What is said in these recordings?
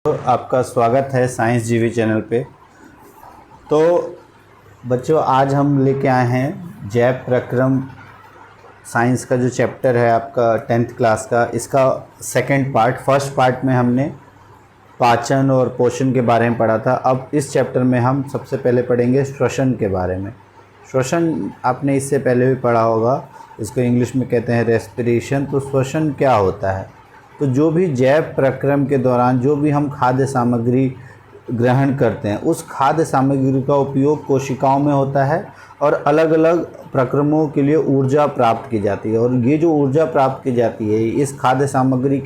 तो आपका स्वागत है साइंस जीवी चैनल पे। तो बच्चों, आज हम लेके आए हैं जैव प्रक्रम साइंस का जो चैप्टर है आपका 10th क्लास का, इसका सेकंड पार्ट। फर्स्ट पार्ट में हमने पाचन और पोषण के बारे में पढ़ा था। अब इस चैप्टर में हम सबसे पहले पढ़ेंगे श्वसन के बारे में। श्वसन आपने इससे पहले भी पढ़ा होगा, इसको इंग्लिश में कहते हैं रेस्पिरेशन। तो श्वसन क्या होता है? तो जो भी जैव प्रक्रम के दौरान जो भी हम खाद्य सामग्री ग्रहण करते हैं, उस खाद्य सामग्री का उपयोग कोशिकाओं में होता है और अलग अलग प्रक्रमों के लिए ऊर्जा प्राप्त की जाती है। और ये जो ऊर्जा प्राप्त की जाती है इस खाद्य सामग्री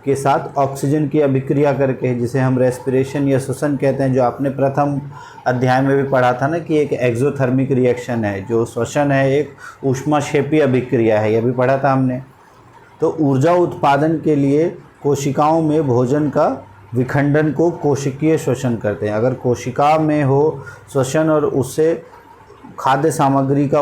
के साथ ऑक्सीजन की अभिक्रिया करके, जिसे हम रेस्पिरेशन या श्वसन कहते हैं, जो आपने प्रथम अध्याय में भी पढ़ा था ना कि एक एक्सोथर्मिक रिएक्शन है। जो श्वसन है एक ऊष्माक्षेपी अभिक्रिया है, यह भी पढ़ा था हमने। तो ऊर्जा उत्पादन के लिए कोशिकाओं में भोजन का विखंडन को कोशिकीय श्वसन करते हैं। अगर कोशिका में हो श्वसन और उससे खाद्य सामग्री का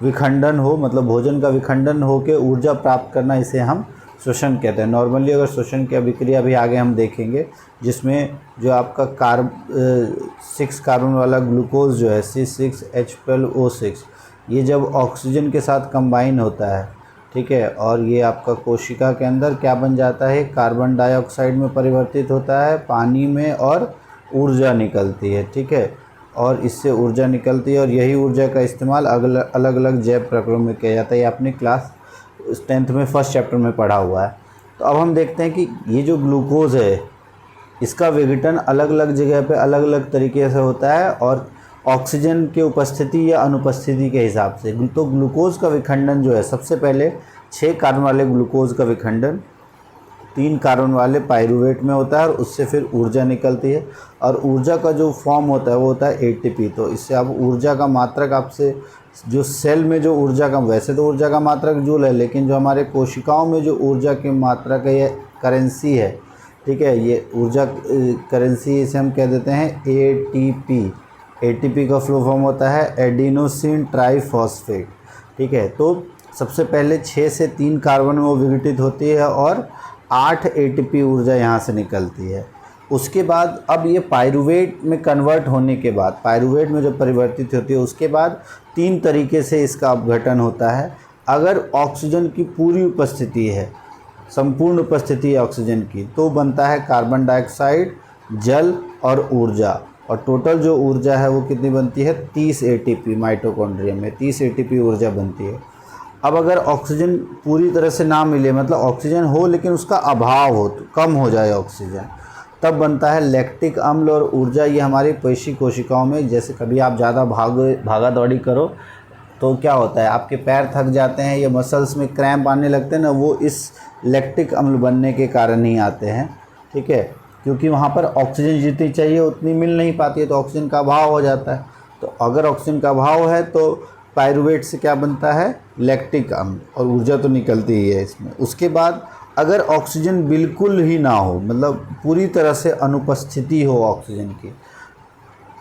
विखंडन हो, मतलब भोजन का विखंडन हो के ऊर्जा प्राप्त करना, इसे हम श्वसन कहते हैं। नॉर्मली अगर श्वसन की अभिक्रिया भी आगे हम देखेंगे, जिसमें जो आपका 6 कार्बन वाला ग्लूकोज जो है C6H12O6, ये जब ऑक्सीजन के साथ कंबाइन होता है, ठीक है, और ये आपका कोशिका के अंदर क्या बन जाता है, कार्बन डाइऑक्साइड में परिवर्तित होता है, पानी में, और ऊर्जा निकलती है। ठीक है, और इससे ऊर्जा निकलती है और यही ऊर्जा का इस्तेमाल अलग अलग जैव प्रक्रम में किया जाता है। ये आपने क्लास 10th में फर्स्ट चैप्टर में पढ़ा हुआ है। तो अब हम देखते हैं कि ये जो ग्लूकोज है इसका विघटन अलग अलग जगह पे अलग अलग तरीके से होता है, और ऑक्सीजन के उपस्थिति या अनुपस्थिति के हिसाब से। तो ग्लूकोज का विखंडन जो है, सबसे पहले 6 कार्बन वाले ग्लूकोज का विखंडन 3 कार्बन वाले पाइरूवेट में होता है, और उससे फिर ऊर्जा निकलती है। और ऊर्जा का जो फॉर्म होता है वो होता है ATP। तो इससे आप ऊर्जा का मात्रक, आपसे जो सेल में जो ऊर्जा का, वैसे तो ऊर्जा का मात्रक जूल है, लेकिन जो हमारे कोशिकाओं में जो ऊर्जा की मात्रक है, ये करेंसी है। ठीक है, ये ऊर्जा करेंसी, इसे हम कह देते हैं ATP। ATP का फ्लो फॉर्म होता है एडिनोसिन ट्राइफॉस्फेट। ठीक है, तो सबसे पहले 6 से 3 कार्बन में वो विघटित होती है और 8 ATP ऊर्जा यहाँ से निकलती है। उसके बाद अब ये पाइरूवेट में कन्वर्ट होने के बाद, पाइरूवेट में जब परिवर्तित होती है, उसके बाद 3 तरीके से इसका अपघटन होता है। अगर ऑक्सीजन की पूरी उपस्थिति है, संपूर्ण उपस्थिति है ऑक्सीजन की, तो बनता है कार्बन डाइऑक्साइड, जल और ऊर्जा। और टोटल जो ऊर्जा है वो कितनी बनती है, 30 ATP। माइटोकॉन्ड्रिया में 30 ATP ऊर्जा बनती है। अब अगर ऑक्सीजन पूरी तरह से ना मिले, मतलब ऑक्सीजन हो लेकिन उसका अभाव हो, तो कम हो जाए ऑक्सीजन, तब बनता है लैक्टिक अम्ल और ऊर्जा। ये हमारी पेशी कोशिकाओं में, जैसे कभी आप ज़्यादा भागा दौड़ी करो तो क्या होता है, आपके पैर थक जाते हैं या मसल्स में क्रैम्प आने लगते हैं ना, वो इस लैक्टिक अम्ल बनने के कारण ही आते हैं। ठीक है, क्योंकि वहाँ पर ऑक्सीजन जितनी चाहिए उतनी मिल नहीं पाती है, तो ऑक्सीजन का अभाव हो जाता है। तो अगर ऑक्सीजन का अभाव है तो पाइरूवेट से क्या बनता है, लैक्टिक अम्ल, और ऊर्जा तो निकलती ही है इसमें। उसके बाद अगर ऑक्सीजन बिल्कुल ही ना हो, मतलब पूरी तरह से अनुपस्थिति हो ऑक्सीजन की,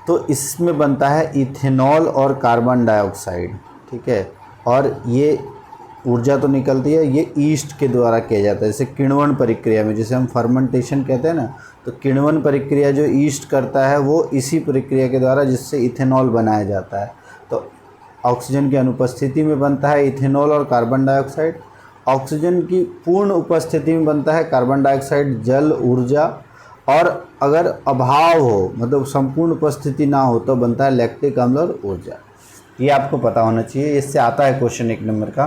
तो इसमें बनता है इथेनॉल और कार्बन डाइऑक्साइड। ठीक है, और ये ऊर्जा तो निकलती है, ये ईस्ट के द्वारा किया जाता है, जैसे किण्वन प्रक्रिया में, जिसे हम फर्मेंटेशन कहते हैं ना, तो किण्वन प्रक्रिया जो ईस्ट करता है वो इसी प्रक्रिया के द्वारा, जिससे इथेनॉल बनाया जाता है। तो ऑक्सीजन की अनुपस्थिति में बनता है इथेनॉल और कार्बन डाइऑक्साइड। ऑक्सीजन की पूर्ण उपस्थिति में बनता है कार्बन डाइऑक्साइड, जल, ऊर्जा। और अगर अभाव हो, मतलब संपूर्ण उपस्थिति ना हो, तो बनता है लैक्टिक अम्ल और ऊर्जा। ये आपको पता होना चाहिए, इससे आता है क्वेश्चन 1 नंबर का।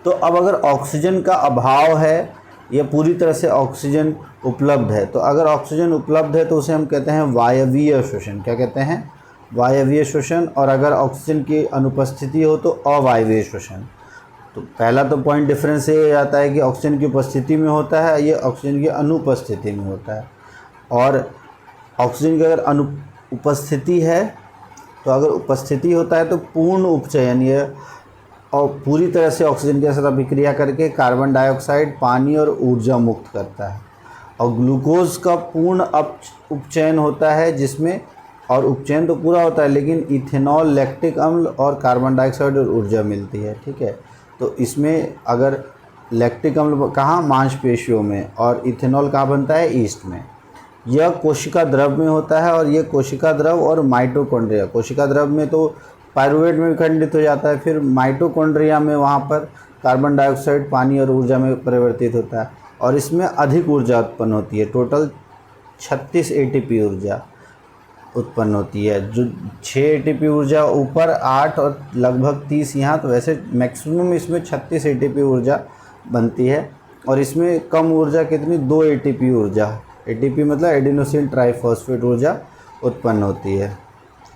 तो अब अगर ऑक्सीजन का अभाव है या पूरी तरह से ऑक्सीजन उपलब्ध है, तो अगर ऑक्सीजन उपलब्ध है तो उसे हम कहते हैं वायवीय श्वसन। क्या कहते हैं, वायवीय श्वसन। और अगर ऑक्सीजन की अनुपस्थिति हो तो अवायवीय श्वसन। तो पहला तो पॉइंट डिफरेंस ये आता है कि ऑक्सीजन की उपस्थिति में होता है, ये ऑक्सीजन की अनुपस्थिति में होता है। और ऑक्सीजन की अगर उपस्थिति है, तो अगर उपस्थिति होता है तो पूर्ण उपचयन, ये और पूरी तरह से ऑक्सीजन के साथ अभिक्रिया करके कार्बन डाइऑक्साइड, पानी और ऊर्जा मुक्त करता है। और ग्लूकोज का पूर्ण उपचयन होता है, जिसमें, और उपचयन तो पूरा होता है, लेकिन इथेनॉल, लैक्टिक अम्ल और कार्बन डाइऑक्साइड और ऊर्जा मिलती है। ठीक है, तो इसमें अगर लैक्टिक अम्ल कहाँ, मांसपेशियों में, और इथेनॉल कहाँ बनता है, ईस्ट में। यह कोशिका द्रव में होता है, और ये कोशिका द्रव और माइटोकॉन्ड्रिया, कोशिका द्रव में तो पायरुवेट में विखंडित हो जाता है, फिर माइटोकॉन्ड्रिया में वहाँ पर कार्बन डाइऑक्साइड पानी और ऊर्जा में परिवर्तित होता है, और इसमें अधिक ऊर्जा उत्पन्न होती है। टोटल 36 एटीपी ऊर्जा उत्पन्न होती है, जो 6 एटीपी ऊर्जा ऊपर, 8 और लगभग 30 यहाँ, तो वैसे मैक्सिमम इसमें 36 एटीपी ऊर्जा बनती है। और इसमें कम ऊर्जा कितनी, 2 एटीपी ऊर्जा, एटीपी मतलब एडिनोसिन ट्राइफॉस्फेट ऊर्जा उत्पन्न होती है।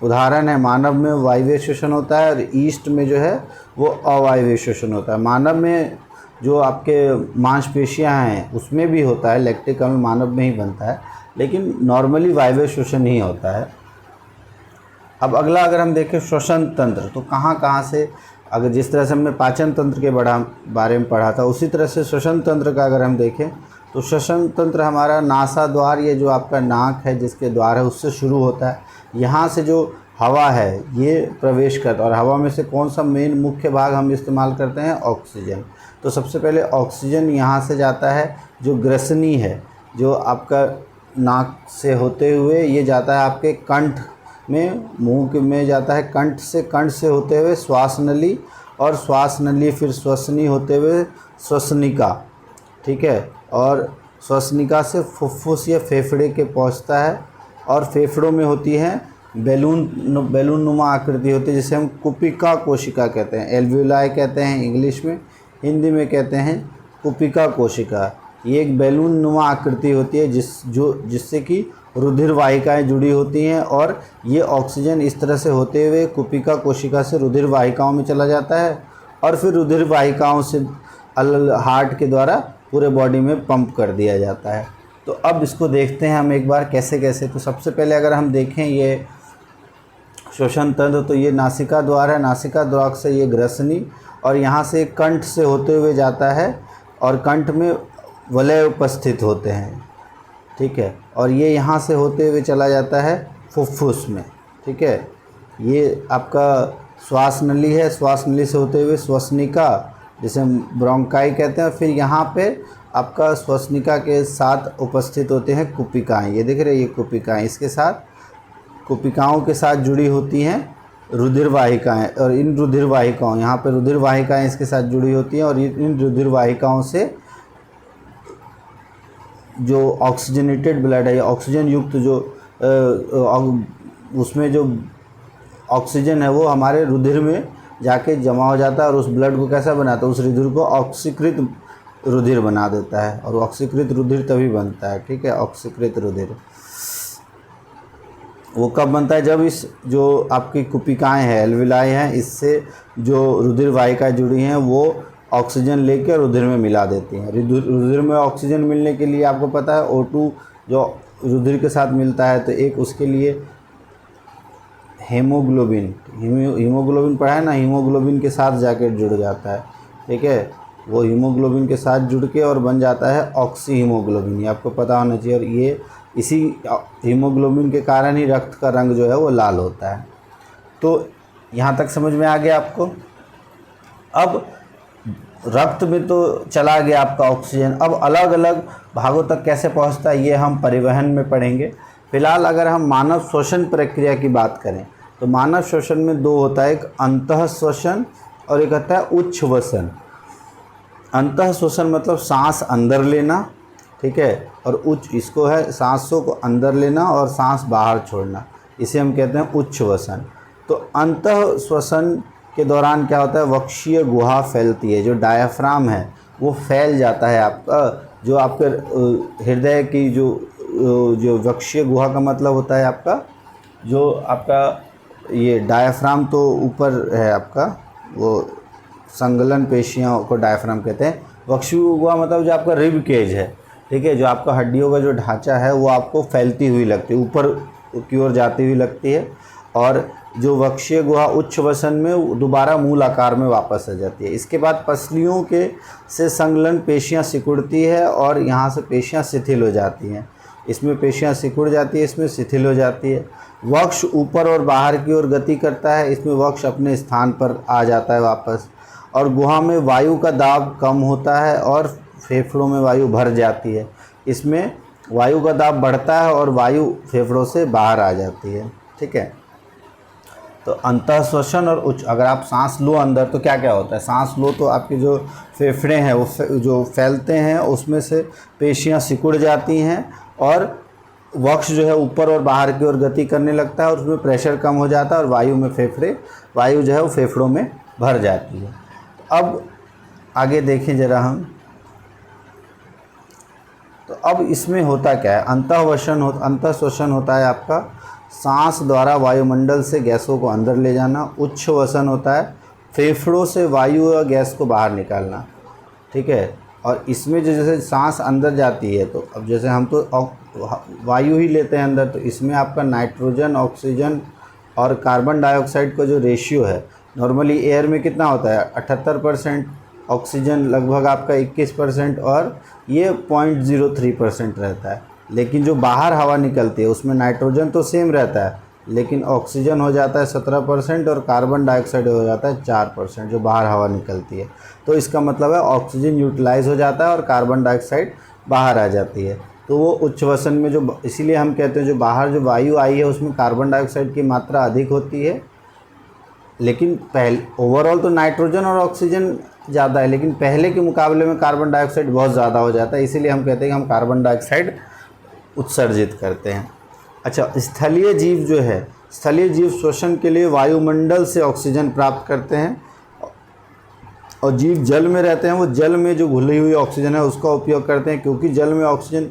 उदाहरण है, मानव में वायवीय श्वसन होता है, और ईस्ट में जो है वो अवायवीय श्वसन होता है। मानव में जो आपके मांसपेशियां हैं उसमें भी होता है, लैक्टिक अम्ल मानव में ही बनता है, लेकिन नॉर्मली वायवीय श्वसन ही होता है। अब अगला अगर हम देखें श्वसन तंत्र, तो कहाँ कहाँ से, अगर जिस तरह से हमने पाचन तंत्र के बारे में पढ़ा था, उसी तरह से श्वसन तंत्र का अगर हम देखें तो श्वसन तंत्र हमारा नासा द्वार, ये जो आपका नाक है जिसके द्वार है उससे शुरू होता है। यहाँ से जो हवा है ये प्रवेश करता है, और हवा में से कौन सा मेन मुख्य भाग हम इस्तेमाल करते हैं, ऑक्सीजन। तो सबसे पहले ऑक्सीजन यहाँ से जाता है, जो ग्रसनी है, जो आपका नाक से होते हुए ये जाता है आपके कंठ में, मुंह में जाता है, कंठ से होते हुए श्वास नली, और श्वास नली फिर श्वसनी होते हुए श्वसनिका, ठीक है, और श्वसनिका से फुफ्फुस या फेफड़े के पहुंचता है, और फेफड़ों में होती है बैलून नुमा आकृति होती है, जिसे हम कुपिका कोशिका कहते हैं, एल्वियोलाई कहते हैं इंग्लिश में, हिंदी में कहते हैं कुपिका कोशिका। ये एक बैलून नुमा आकृति होती है जिससे कि रुधिर वाहिकाएँ जुड़ी होती हैं, और ये ऑक्सीजन इस तरह से होते हुए कुपिका कोशिका से रुधिर वाहिकाओं में चला जाता है, और फिर रुधिर वाहिकाओं से हार्ट के द्वारा पूरे बॉडी में पंप कर दिया जाता है। तो अब इसको देखते हैं हम एक बार कैसे कैसे। तो सबसे पहले अगर हम देखें ये श्वसन तंत्र, तो ये नासिका द्वार है, नासिका द्वार से ये ग्रसनी, और यहाँ से कंठ से होते हुए जाता है, और कंठ में वलय उपस्थित होते हैं, ठीक है, और ये यहाँ से होते हुए चला जाता है फुफ्फुस में, ठीक है। ये आपका श्वास नली है, श्वास नली से होते हुए श्वसनिका, जिसे हम ब्रोंकाई कहते हैं, फिर यहाँ पे आपका श्वसनिका के साथ उपस्थित होते हैं कुपिकाएँ। ये देख रहे हैं, ये कुपिकाएँ, इसके साथ कुपिकाओं के साथ जुड़ी होती हैं रुधिर वाहिकाएँ, और इन रुधिर वाहिकाओं, यहाँ पे रुधिर वाहिकाएँ इसके साथ जुड़ी होती हैं, और इन रुधिर वाहिकाओं से जो ऑक्सीजनेटेड ब्लड है, ऑक्सीजन युक्त जो उसमें जो ऑक्सीजन है वो हमारे रुधिर में जाके जमा हो जाता है, और उस ब्लड को कैसा बनाता है, उस रुधिर को ऑक्सीकृत रुधिर बना देता है, और ऑक्सीकृत रुधिर तभी बनता है, ठीक है। ऑक्सीकृत रुधिर वो कब बनता है, जब इस जो आपकी कुपिकाएँ हैं, एल्विलाई हैं, इससे जो रुधिर वाहिकाएँ जुड़ी हैं वो ऑक्सीजन लेकर रुधिर में मिला देती हैं। रुधिर में ऑक्सीजन मिलने के लिए आपको पता है O2 जो रुधिर के साथ मिलता है, तो एक उसके लिए हीमोग्लोबिन पढ़ा है ना, हीमोग्लोबिन के साथ जाकर जुड़ जाता है, ठीक है। वो हीमोग्लोबिन के साथ जुड़ के और बन जाता है ऑक्सी हीमोग्लोबिन, ये आपको पता होना चाहिए। और ये इसी हीमोग्लोबिन के कारण ही रक्त का रंग जो है वो लाल होता है। तो यहाँ तक समझ में आ गया आपको। अब रक्त में तो चला गया आपका ऑक्सीजन, अब अलग अलग भागों तक कैसे पहुँचता है ये हम परिवहन में पढ़ेंगे। फिलहाल अगर हम मानव श्वसन प्रक्रिया की बात करें तो मानव श्वसन में दो होता है, एक अंतः श्वसन और एक होता है उच्छ्वसन। अंतः श्वसन मतलब सांस अंदर लेना, ठीक है, और उच्च इसको है सांसों को अंदर लेना और सांस बाहर छोड़ना, इसे हम कहते हैं उच्छ्वसन। तो अंतः श्वसन के दौरान क्या होता है, वक्षीय गुहा फैलती है, जो डायाफ्राम है वो फैल जाता है आपका, जो आपके हृदय की जो वक्षीय गुहा का मतलब होता है आपका, जो आपका ये डायाफ्राम तो ऊपर है आपका, वो संगलन पेशियों को डायाफ्राम कहते हैं। वक्षीय गुहा मतलब जो आपका रिब केज है, ठीक है, जो आपका हड्डियों का जो ढांचा है वो आपको फैलती हुई लगती है, ऊपर की ओर जाती हुई लगती है, और जो वक्षीय गुहा उच्छ्वसन में दोबारा मूल आकार में वापस आ जाती है। इसके बाद पसलियों के से संलग्न पेशियां सिकुड़ती है और यहाँ से पेशियां शिथिल हो जाती हैं। इसमें पेशियां सिकुड़ जाती है, इसमें शिथिल हो जाती है। वक्ष ऊपर और बाहर की ओर गति करता है, इसमें वक्ष अपने स्थान पर आ जाता है वापस, और गुहा में वायु का दाब कम होता है और फेफड़ों में वायु भर जाती है। इसमें वायु का दाब बढ़ता है और वायु फेफड़ों से बाहर आ जाती है। ठीक है, तो अंतःश्वसन और उच्च, अगर आप सांस लो अंदर तो क्या क्या होता है, सांस लो तो आपके जो फेफड़े हैं वो जो फैलते हैं उसमें से पेशियां सिकुड़ जाती हैं और वक्ष जो है ऊपर और बाहर की ओर गति करने लगता है और उसमें प्रेशर कम हो जाता है और वायु जो है वो फेफड़ों में भर जाती है। अब आगे देखें ज़रा हम, तो अब इसमें होता क्या है, अंतःश्वसन होता है आपका सांस द्वारा वायुमंडल से गैसों को अंदर ले जाना। उच्छ्वसन होता है फेफड़ों से वायु या गैस को बाहर निकालना। ठीक है, और इसमें जो जैसे सांस अंदर जाती है तो अब जैसे हम तो वायु ही लेते हैं अंदर, तो इसमें आपका नाइट्रोजन, ऑक्सीजन और कार्बन डाइऑक्साइड का जो रेशियो है, नॉर्मली एयर में कितना होता है 78%, ऑक्सीजन लगभग आपका 21% और ये 0.03% रहता है। लेकिन जो बाहर हवा निकलती है उसमें नाइट्रोजन तो सेम रहता है लेकिन ऑक्सीजन हो जाता है 17% और कार्बन डाइऑक्साइड हो जाता है 4% जो बाहर हवा निकलती है। तो इसका मतलब है ऑक्सीजन यूटिलाइज हो जाता है और कार्बन डाइऑक्साइड बाहर आ जाती है। तो वो उच्छ्वसन में जो, इसीलिए हम कहते हैं जो बाहर जो वायु आई है उसमें कार्बन डाइऑक्साइड की मात्रा अधिक होती है, लेकिन पहले ओवरऑल तो नाइट्रोजन और ऑक्सीजन ज़्यादा है लेकिन पहले के मुकाबले में कार्बन डाइऑक्साइड बहुत ज़्यादा हो जाता है, इसीलिए हम कहते हैं कि हम कार्बन डाइऑक्साइड उत्सर्जित करते हैं। अच्छा, स्थलीय जीव जो है, स्थलीय जीव श्वसन के लिए वायुमंडल से ऑक्सीजन प्राप्त करते हैं और जीव जल में रहते हैं वो जल में जो घुली हुई ऑक्सीजन है उसका उपयोग करते हैं, क्योंकि जल में ऑक्सीजन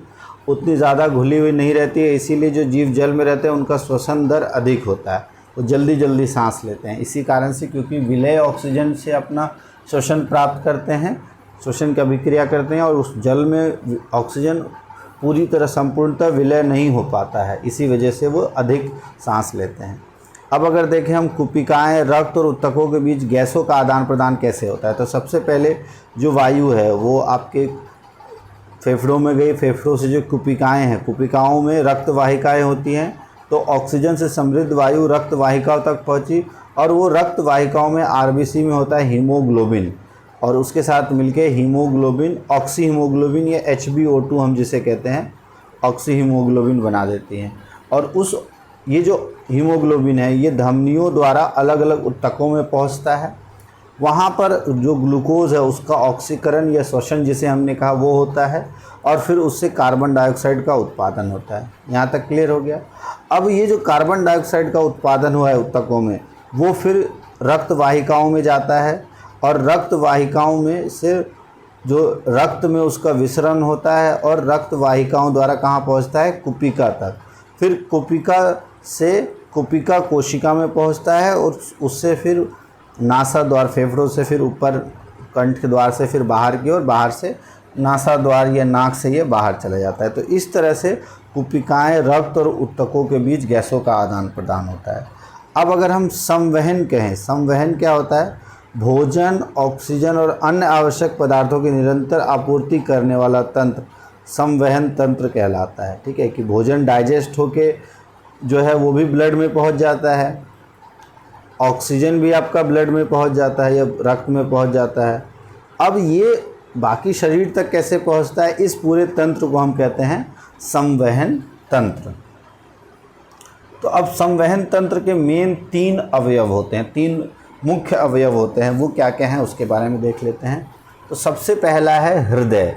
उतनी ज़्यादा घुली हुई नहीं रहती है, इसीलिए जो जीव जल में रहते हैं उनका श्वसन दर अधिक होता है, वो जल्दी जल्दी सांस लेते हैं इसी कारण से, क्योंकि विलेय ऑक्सीजन से अपना श्वसन प्राप्त करते हैं, श्वसन की अभिक्रिया करते हैं और उस जल में ऑक्सीजन पूरी तरह संपूर्णतः विलय नहीं हो पाता है, इसी वजह से वो अधिक सांस लेते हैं। अब अगर देखें हम कुपिकाएँ, रक्त और उत्तकों के बीच गैसों का आदान प्रदान कैसे होता है, तो सबसे पहले जो वायु है वो आपके फेफड़ों में गई, फेफड़ों से जो कुपिकाएँ हैं, कुपिकाओं में रक्त वाहिकाएँ होती हैं, तो ऑक्सीजन से समृद्ध वायु रक्त वाहिकाओं तक पहुँची और वो रक्त वाहिकाओं में आरबीसी में होता है हीमोग्लोबिन और उसके साथ मिलके हीमोग्लोबिन, ऑक्सी हीमोग्लोबिन या HbO2 हम जिसे कहते हैं ऑक्सी हीमोग्लोबिन बना देती हैं। और ये जो हीमोग्लोबिन है ये धमनियों द्वारा अलग अलग उत्तकों में पहुंचता है, वहाँ पर जो ग्लूकोज है उसका ऑक्सीकरण या श्वसन जिसे हमने कहा वो होता है और फिर उससे कार्बन डाइऑक्साइड का उत्पादन होता है। यहाँ तक क्लियर हो गया। अब ये जो कार्बन डाइऑक्साइड का उत्पादन हुआ है उत्तकों में वो फिर रक्त वाहिकाओं में जाता है और रक्त वाहिकाओं में से जो रक्त में उसका विसरण होता है और रक्त वाहिकाओं द्वारा कहाँ पहुँचता है, कुपिका तक, फिर कुपिका से कुपिका कोशिका में पहुँचता है और उससे फिर नासा द्वार, फेफड़ों से फिर ऊपर कंठ के द्वार से फिर बाहर की ओर, बाहर से नासा द्वार या नाक से ये बाहर चला जाता है। तो इस तरह से कुपिकाएँ, रक्त और उत्तकों के बीच गैसों का आदान प्रदान होता है। अब अगर हम संवहन कहें, संवहन क्या होता है, भोजन, ऑक्सीजन और अन्य आवश्यक पदार्थों की निरंतर आपूर्ति करने वाला तंत्र संवहन तंत्र कहलाता है। ठीक है, कि भोजन डाइजेस्ट होके जो है वो भी ब्लड में पहुंच जाता है, ऑक्सीजन भी आपका ब्लड में पहुंच जाता है या रक्त में पहुंच जाता है। अब ये बाकी शरीर तक कैसे पहुंचता है, इस पूरे तंत्र को हम कहते हैं संवहन तंत्र। तो अब संवहन तंत्र के मेन 3 अवयव होते हैं, 3 मुख्य अवयव होते हैं, वो क्या क्या हैं उसके बारे में देख लेते हैं। तो सबसे पहला है हृदय।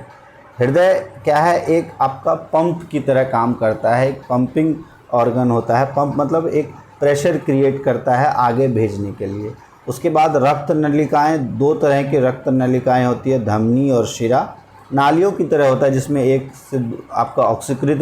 हृदय क्या है, एक आपका पंप की तरह काम करता है, एक पंपिंग ऑर्गन होता है। पंप मतलब एक प्रेशर क्रिएट करता है आगे भेजने के लिए। उसके बाद रक्त नलिकाएं, 2 तरह की रक्त नलिकाएं होती है, धमनी और शिरा। नालियों की तरह होता है जिसमें एक से आपका ऑक्सीकृत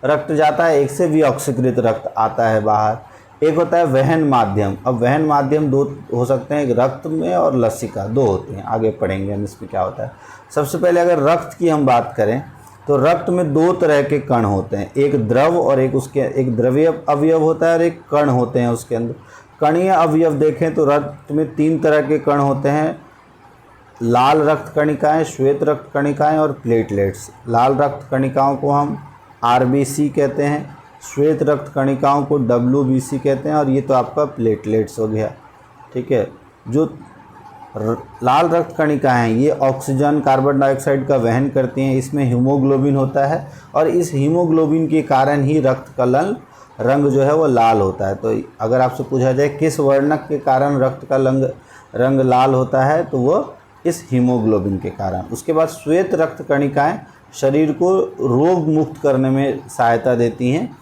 रक्त जाता है, एक से विऑक्सीकृत रक्त आता है बाहर। एक होता है वहन माध्यम। अब वहन माध्यम 2 हो सकते हैं, एक रक्त में और लसिका 2 होती हैं, आगे पढ़ेंगे हम इसमें क्या होता है। सबसे पहले अगर रक्त की हम बात करें तो रक्त में 2 तरह के कण होते हैं, एक द्रव और एक द्रवीय अवयव होता है और एक कण होते हैं उसके अंदर। कणीय अवयव देखें तो रक्त में 3 तरह के कण होते हैं, लाल रक्त कणिकाएँ, श्वेत रक्त कणिकाएँ और प्लेटलेट्स। लाल रक्त कणिकाओं को हम RBC कहते हैं, श्वेत रक्त कणिकाओं को WBC कहते हैं और ये तो आपका प्लेटलेट्स हो गया। ठीक है, जो लाल रक्त कणिकाएं ये ऑक्सीजन कार्बन डाइऑक्साइड का वहन करती हैं, इसमें हीमोग्लोबिन होता है और इस हीमोग्लोबिन के कारण ही रक्त का रंग जो है वो लाल होता है। तो अगर आपसे पूछा जाए किस वर्णक के कारण रक्त का रंग लाल होता है, तो वो इस हीमोग्लोबिन के कारण। उसके बाद श्वेत रक्त कणिकाएं शरीर को रोग मुक्त करने में सहायता देती हैं।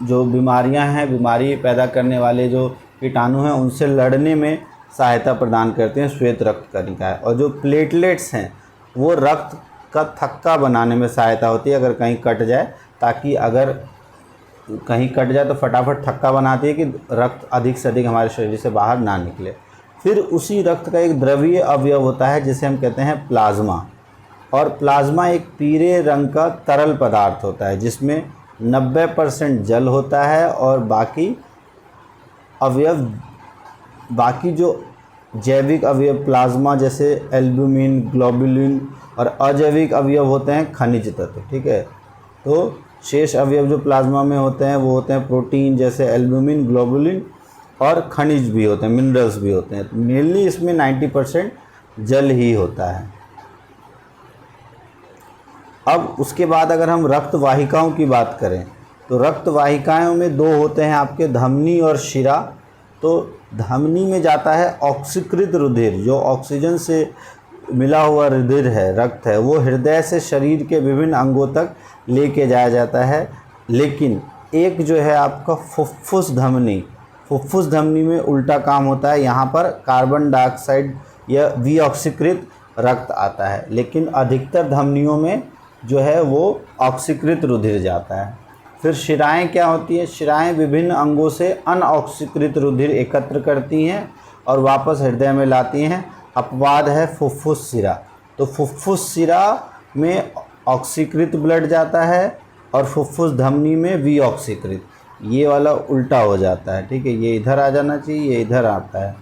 जो बीमारियां हैं, बीमारी पैदा करने वाले जो कीटाणु हैं, उनसे लड़ने में सहायता प्रदान करते हैं श्वेत रक्त कणिकाएं। और जो प्लेटलेट्स हैं वो रक्त का थक्का बनाने में सहायता होती है अगर कहीं कट जाए, ताकि अगर कहीं कट जाए तो फटाफट थक्का बनाती है कि रक्त अधिक से अधिक हमारे शरीर से बाहर ना निकले। फिर उसी रक्त का एक द्रवीय अवयव होता है जिसे हम कहते हैं प्लाज्मा। और प्लाज्मा एक पीले रंग का तरल पदार्थ होता है जिसमें 90% जल होता है और बाकी जो जैविक अवयव प्लाज्मा जैसे एल्ब्यूमिन, ग्लोबुलिन और अजैविक अवयव होते हैं खनिज तत्व। ठीक है, तो शेष अवयव जो प्लाज्मा में होते हैं वो होते हैं प्रोटीन जैसे एल्ब्यूमिन, ग्लोबुलिन और खनिज भी होते हैं, मिनरल्स भी होते हैं। मेनली इसमें 90% जल ही होता है। अब उसके बाद अगर हम रक्त वाहिकाओं की बात करें तो रक्त वाहिकाओं में दो होते हैं आपके, धमनी और शिरा। तो धमनी में जाता है ऑक्सीकृत रुधिर, जो ऑक्सीजन से मिला हुआ रुधिर है, रक्त है, वो हृदय से शरीर के विभिन्न अंगों तक लेके जाया जाता है। लेकिन एक जो है आपका फुफ्फुस धमनी में उल्टा काम होता है। यहाँ पर कार्बन डाइऑक्साइड या विऑक्सीकृत रक्त आता है, लेकिन अधिकतर धमनियों में जो है वो ऑक्सीकृत रुधिर जाता है। फिर शिराएं क्या होती है? शिराएं विभिन्न अंगों से अनऑक्सीकृत रुधिर एकत्र करती हैं और वापस हृदय में लाती हैं। अपवाद है फुफ्फुस शिरा। तो फुफ्फुस शिरा में ऑक्सीकृत ब्लड जाता है और फुफ्फुस धमनी में विऑक्सीकृत। ये वाला उल्टा हो जाता है। ठीक है, ये इधर आ जाना चाहिए, ये इधर आता है।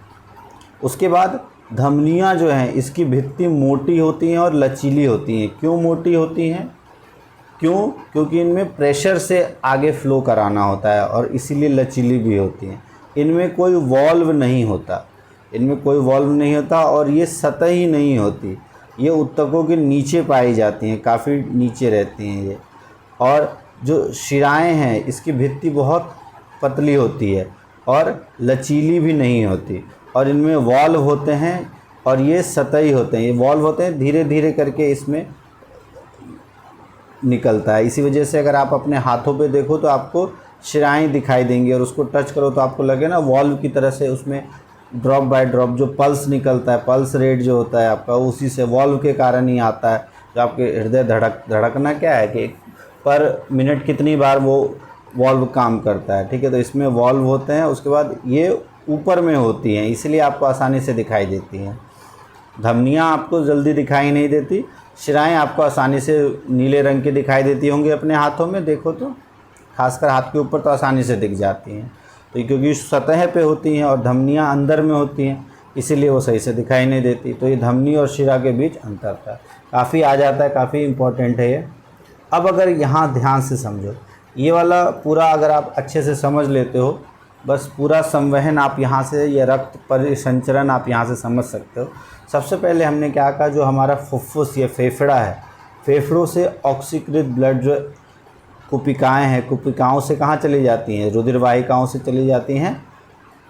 उसके बाद धमनियाँ जो हैं इसकी भित्ति मोटी होती हैं और लचीली होती हैं। क्यों मोटी होती हैं? क्योंकि इनमें प्रेशर से आगे फ्लो कराना होता है और इसीलिए लचीली भी होती हैं। इनमें कोई वॉल्व नहीं होता और ये सतही नहीं होती। ये ऊतकों के नीचे पाई जाती हैं, काफ़ी नीचे रहती हैं ये। और जो शिराएं हैं इसकी भित्ति बहुत पतली होती है और लचीली भी नहीं होती। और इनमें वॉल्व होते हैं और ये सतही होते हैं। ये वॉल्व होते हैं, धीरे धीरे करके इसमें निकलता है। इसी वजह से अगर आप अपने हाथों पे देखो तो आपको शिराएं दिखाई देंगी और उसको टच करो तो आपको लगे ना वॉल्व की तरह से उसमें ड्रॉप बाय ड्रॉप जो पल्स निकलता है, पल्स रेट जो होता है आपका, उसी से वॉल्व के कारण ही आता है। जो आपके हृदय धड़कना क्या है कि पर मिनट कितनी बार वो वॉल्व काम करता है। ठीक है, तो इसमें वॉल्व होते हैं। उसके बाद ये ऊपर में होती हैं, इसलिए आपको आसानी से दिखाई देती हैं। धमनियाँ आपको जल्दी दिखाई नहीं देती, शिराएं आपको आसानी से नीले रंग की दिखाई देती होंगी अपने हाथों में देखो तो, खासकर हाथ के ऊपर तो आसानी से दिख जाती हैं। तो क्योंकि सतह पे होती हैं और धमनियाँ अंदर में होती हैं, इसीलिए वो सही से दिखाई नहीं देती। तो ये धमनी और शिरा के बीच अंतर था, काफ़ी आ जाता है, काफ़ी इम्पोर्टेंट है ये। अब अगर यहाँ ध्यान से समझो, ये वाला पूरा अगर आप अच्छे से समझ लेते हो, बस पूरा संवहन आप यहाँ से, ये रक्त परिसंचरण आप यहाँ से समझ सकते हो। सबसे पहले हमने क्या कहा, जो हमारा फुफ्फुस ये फेफड़ा है, फेफड़ों से ऑक्सीकृत ब्लड जो कुपिकाएँ हैं, कुपिकाओं से कहाँ चली जाती हैं? रुधिर वाहिकाओं से चली जाती हैं।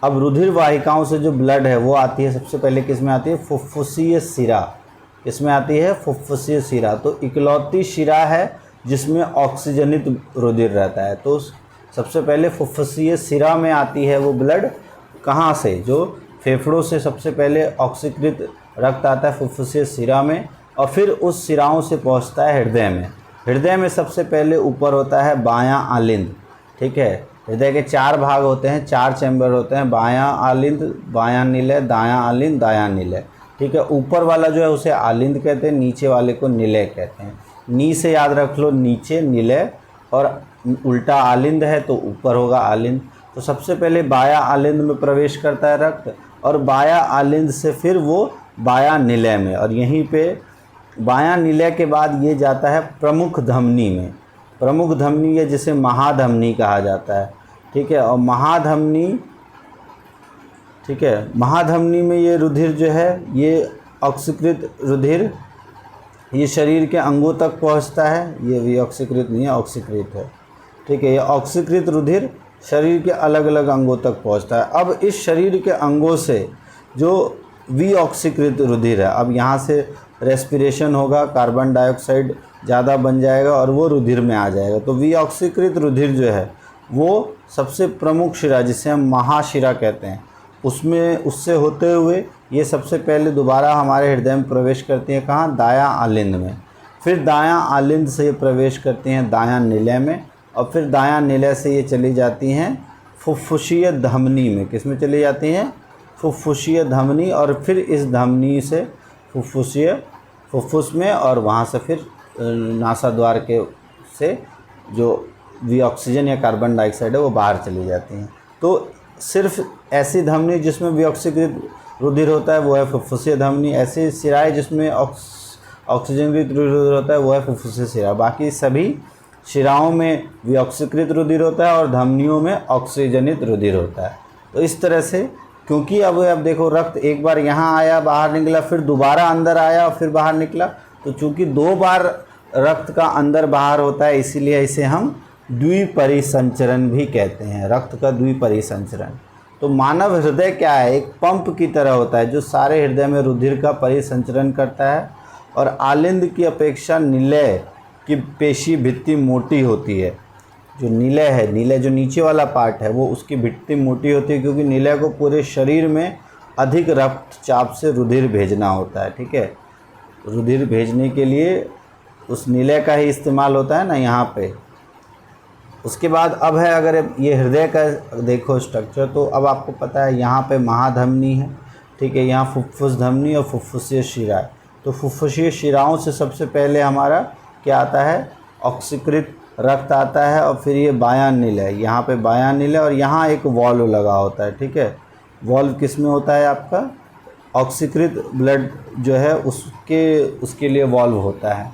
अब रुधिर वाहिकाओं से जो ब्लड है वो आती है सबसे पहले किस में आती है? फुफ्फुसीय शिरा। इसमें आती है फुफ्फुसीय शिरा। तो इकलौती शिरा है जिसमें ऑक्सीजनित रुधिर रहता है। तो सबसे पहले फुफ्फुसीय शिरा में आती है वो ब्लड। कहाँ से? जो फेफड़ों से सबसे पहले ऑक्सीकृत रक्त आता है फुफ्फुसीय शिरा में और फिर उस शिराओं से पहुँचता है हृदय में। हृदय में सबसे पहले ऊपर होता है बायां आलिंद। ठीक है, हृदय के 4 भाग होते हैं, 4 चैम्बर होते हैं, बायां आलिंद, बायां निलय, दायां आलिंद, दायां निलय। ठीक है, ऊपर वाला जो है उसे आलिंद कहते हैं, नीचे वाले को निलय कहते हैं। नी से याद रख लो, नीचे निलय और उल्टा आलिंद है तो ऊपर होगा आलिंद। तो सबसे पहले बायां आलिंद में प्रवेश करता है रक्त और बायां आलिंद से फिर वो बायां निलय में, और यहीं पे बायां निलय के बाद ये जाता है प्रमुख धमनी में। प्रमुख धमनी है जिसे महाधमनी कहा जाता है। ठीक है, और महाधमनी ठीक है। महाधमनी में ये रुधिर जो है, ये ऑक्सीकृत रुधिर ये शरीर के अंगों तक पहुंचता है। ये भी ऑक्सीकृत नहीं है, ऑक्सीकृत है, ठीक है। ये ऑक्सीकृत रुधिर शरीर के अलग अलग अंगों तक पहुंचता है। अब इस शरीर के अंगों से जो विऑक्सीकृत रुधिर है, अब यहाँ से रेस्पिरेशन होगा, कार्बन डाइऑक्साइड ज़्यादा बन जाएगा और वो रुधिर में आ जाएगा। तो विऑक्सीकृत रुधिर जो है वो सबसे प्रमुख शिरा, जिसे हम महाशिरा कहते हैं, उससे होते हुए ये सबसे पहले दोबारा हमारे हृदय में प्रवेश करती हैं। कहाँ? दायां आलिंद में। फिर दायां आलिंद से ये प्रवेश करती हैं दायां निलय में, और फिर दायां निलय से ये चली जाती हैं फुफ्फुसीय धमनी में। किस में चली जाती हैं? फुफ्फुसीय धमनी। और फिर इस धमनी से फुफ्फुस में, और वहाँ से फिर नासाद्वार के से जो भी ऑक्सीजन या कार्बन डाइऑक्साइड है वो बाहर चली जाती हैं। तो सिर्फ ऐसी धमनी जिसमें विऑक्सीकृत रुधिर होता है वो है फुफ्फुसीय धमनी। ऐसी शिराएँ जिसमें ऑक्सीजनकृत रुधिर होता है वो है फुफ्फुसीय शिरा। बाकी सभी शिराओं में विऑक्सीकृत रुधिर होता है और धमनियों में ऑक्सीजनित रुधिर होता है। तो इस तरह से, क्योंकि अब देखो रक्त एक बार यहाँ आया, बाहर निकला, फिर दोबारा अंदर आया और फिर बाहर निकला, तो चूँकि 2 बार रक्त का अंदर बाहर होता है, इसीलिए इसे हम द्विपरिसंचरण भी कहते हैं, रक्त का द्विपरिसंचरण। तो मानव हृदय क्या है? एक पंप की तरह होता है जो सारे हृदय में रुधिर का परिसंचरण करता है। और आलिंद की अपेक्षा निलय की पेशी भित्ति मोटी होती है। जो निलय है, निलय जो नीचे वाला पार्ट है, वो उसकी भित्ति मोटी होती है, क्योंकि निलय को पूरे शरीर में अधिक रक्तचाप से रुधिर भेजना होता है, ठीक है। रुधिर भेजने के लिए उस निलय का ही इस्तेमाल होता है ना यहाँ पे। उसके बाद अब है, अगर ये हृदय का देखो स्ट्रक्चर, तो अब आपको पता है यहाँ पे महाधमनी है, ठीक है। यहाँ फुफ्फुस धमनी और फुफ्फुसीय शिरा है। तो फुफ्फुसीय शिराओं से सबसे पहले हमारा क्या आता है? ऑक्सीकृत रक्त आता है, और फिर ये बायां निलय, यहाँ पे बायां निलय, और यहाँ एक वॉल्व लगा होता है, ठीक है। वॉल्व किस में होता है? आपका ऑक्सीकृत ब्लड जो है उसके लिए वॉल्व होता है।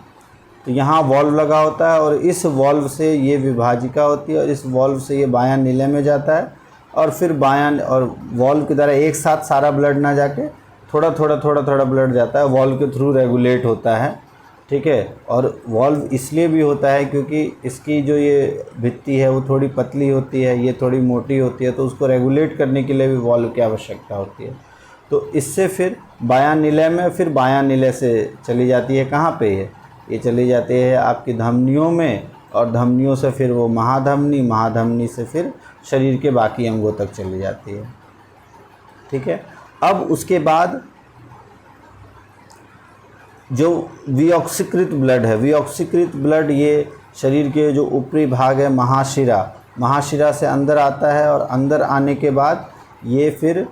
तो यहाँ वॉल्व लगा होता है, और इस वॉल्व से ये विभाजिका होती है, और इस वॉल्व से ये बायां निलय में जाता है, और फिर बायां, और वॉल्व की तरह एक साथ सारा ब्लड ना जाके थोड़ा थोड़ा ब्लड जाता है, वॉल्व के थ्रू रेगुलेट होता है, ठीक है। और वॉल्व इसलिए भी होता है क्योंकि इसकी जो ये भित्ति है वो थोड़ी पतली होती है, ये थोड़ी मोटी होती है, तो उसको रेगुलेट करने के लिए भी वॉल्व की आवश्यकता होती है। तो इससे फिर बायां निलय में, फिर बायां निलय से चली जाती है कहाँ पे? ये चली जाती है आपकी धमनियों में, और धमनियों से फिर वो महाधमनी, महाधमनी से फिर शरीर के बाकी अंगों तक चली जाती है, ठीक है। अब उसके बाद जो विऑक्सीकृत ब्लड है, विऑक्सीकृत ब्लड ये शरीर के जो ऊपरी भाग है महाशिरा से अंदर आता है, और अंदर आने के बाद ये फिर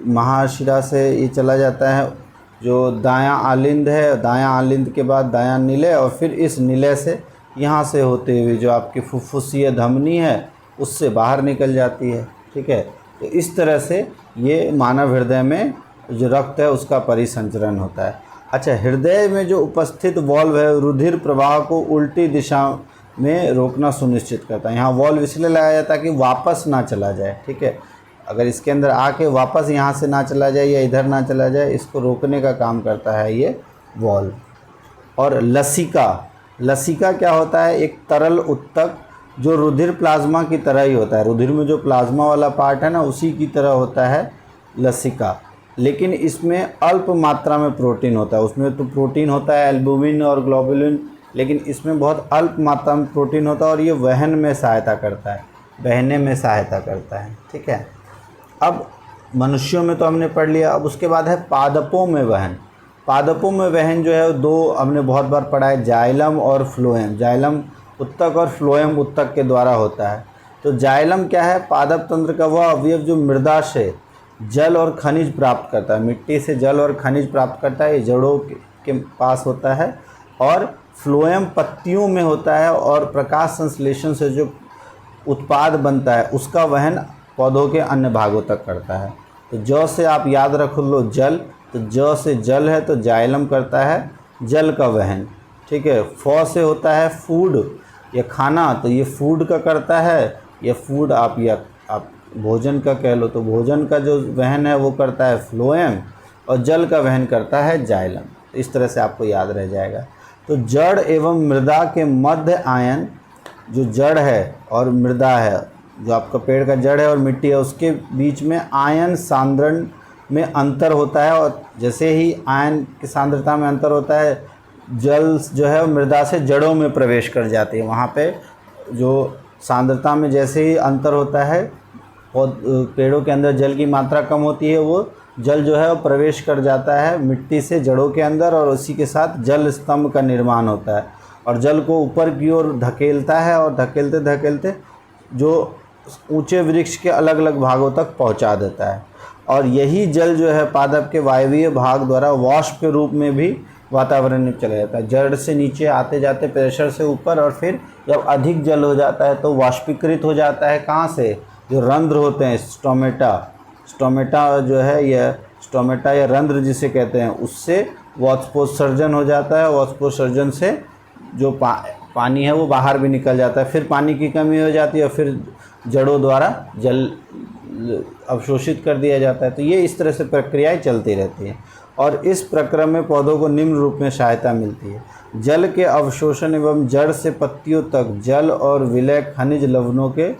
महाशिरा से ये चला जाता है जो दायां आलिंद है, दायां आलिंद के बाद दायां निलय, और फिर इस निलय से यहाँ से होते हुए जो आपकी फुफ्फुसीय धमनी है उससे बाहर निकल जाती है, ठीक है। तो इस तरह से ये मानव हृदय में जो रक्त है उसका परिसंचरण होता है। अच्छा, हृदय में जो उपस्थित वॉल्व है रुधिर प्रवाह को उल्टी दिशा में रोकना सुनिश्चित करता है। यहाँ वॉल्व इसलिए लगाया जाता है कि वापस ना चला जाए, ठीक है। अगर इसके अंदर आके वापस यहाँ से ना चला जाए या इधर ना चला जाए, इसको रोकने का काम करता है ये वॉल्व। और लसिका क्या होता है? एक तरल उत्तक जो रुधिर प्लाज्मा की तरह ही होता है। रुधिर में जो प्लाज्मा वाला पार्ट है ना, उसी की तरह होता है लसिका, लेकिन इसमें अल्प मात्रा में प्रोटीन होता है। उसमें तो प्रोटीन होता है एल्बुमिन और ग्लोबुलिन, लेकिन इसमें बहुत अल्प मात्रा में प्रोटीन होता है, और ये वहन में सहायता करता है, बहने में सहायता करता है, ठीक है। अब मनुष्यों में तो हमने पढ़ लिया। अब उसके बाद है पादपों में वहन। पादपों में वहन जो है दो हमने बहुत बार पढ़ा है, जाइलम और फ्लोएम। जाइलम उत्तक और फ्लोएम उत्तक के द्वारा होता है। तो जाइलम क्या है? पादप तंत्र का वह अवयव जो मृदा से जल और खनिज प्राप्त करता है, मिट्टी से जल और खनिज प्राप्त करता है, ये जड़ों के पास होता है। और फ्लोएम पत्तियों में होता है, और प्रकाश संश्लेषण से जो उत्पाद बनता है उसका वहन पौधों के अन्य भागों तक करता है। तो ज से आप याद रख लो जल, तो ज से जल है तो जाइलम करता है जल का वहन, ठीक है। फ से होता है फूड या खाना, तो ये फूड का करता है, या फूड आप भोजन का कह लो, तो भोजन का जो वहन है वो करता है फ्लोएम और जल का वहन करता है जाइलम। इस तरह से आपको याद रह जाएगा। तो जड़ एवं मृदा के मध्य आयन, जो जड़ है और मृदा है, जो आपका पेड़ का जड़ है और मिट्टी है, उसके बीच में आयन सांद्रण में अंतर होता है। और जैसे ही आयन की सांद्रता में अंतर होता है, जल जो है मृदा से जड़ों में प्रवेश कर जाती है। वहाँ पे जो सांद्रता में जैसे ही अंतर होता है और पेड़ों के अंदर जल की मात्रा कम होती है, वो जल जो है वो प्रवेश कर जाता है मिट्टी से जड़ों के अंदर, और उसी के साथ जल स्तंभ का निर्माण होता है और जल को ऊपर की ओर धकेलता है और धकेलते धकेलते जो ऊंचे वृक्ष के अलग अलग भागों तक पहुंचा देता है। और यही जल जो है पादप के वायवीय भाग द्वारा वाष्प के रूप में भी वातावरण में चला जाता है। जड़ से नीचे आते जाते प्रेशर से ऊपर, और फिर जब अधिक जल हो जाता है तो वाष्पीकृत हो जाता है। कहाँ से? जो रंध्र होते हैं, स्टोमेटा जो है, यह स्टोमेटा या रंध्र जिसे कहते हैं, उससे वाष्पोत्सर्जन हो जाता है। वाष्पोत्सर्जन से जो पानी है वो बाहर भी निकल जाता है। फिर पानी की कमी हो जाती है और फिर जड़ों द्वारा जल अवशोषित कर दिया जाता है। तो ये इस तरह से प्रक्रियाएं चलती रहती हैं और इस प्रक्रम में पौधों को निम्न रूप में सहायता मिलती है। जल के अवशोषण एवं जड़ से पत्तियों तक जल और विलय खनिज लवणों के